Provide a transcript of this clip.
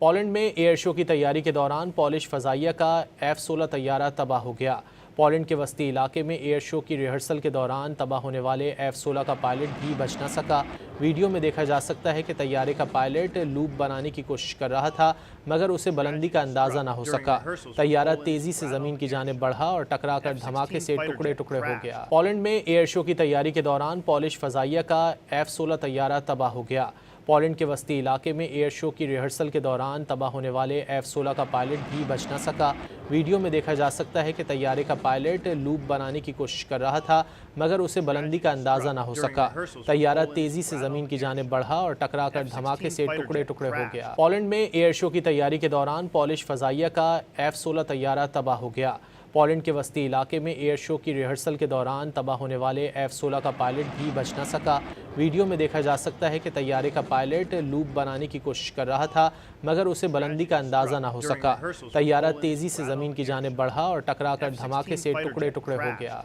Poland में air show की तैयारी के दौरान पॉलिश फ़ज़ाइया का F-16 तैयारा तबाह हो गया। पोलैंड के वस्ती इलाके में एयर शो की रिहर्सल के दौरान तबाह होने वाले F-16 का पायलट भी बच न सका। वीडियो में देखा जा सकता है कि तैयारे का पायलट लूप बनाने की कोशिश कर रहा था, मगर उसे बुलंदी का अंदाज़ा न हो सका। तैयारा तेज़ी से ज़मीन की जानिब बढ़ा और टकराकर धमाके से टुकड़े टुकड़े हो गया। पोलैंड में एयर शो की तैयारी के दौरान पॉलिश फ़ज़ाइया का F-16 तैयारा तबाह हो गया। पोलैंड के वस्ती इलाके में एयर शो की रिहर्सल के दौरान तबाह होने वाले F-16 का पायलट भी बच न सका। वीडियो में देखा जा सकता है कि तैयारे का पायलट लूप बनाने की कोशिश कर रहा था, मगर उसे बुलंदी का अंदाज़ा न हो सका। तैयारा तेज़ी से ज़मीन की जानिब बढ़ा और टकराकर धमाके से टुकड़े टुकड़े हो गया। पोलैंड में एयर शो की तैयारी के दौरान पॉलिश फ़ज़ाइया का F-16 तैयारा तबाह हो गया। पोलैंड के वस्ती इलाके में एयर शो की रिहर्सल के दौरान तबाह होने वाले F-16 का पायलट भी बच न सका। वीडियो में देखा जा सकता है कि तैयारे का पायलट लूप बनाने की कोशिश कर रहा था, मगर उसे बुलंदी का अंदाज़ा न हो सका। तैयारा तेज़ी से ज़मीन की जानिब बढ़ा और टकराकर धमाके से टुकड़े टुकड़े हो गया।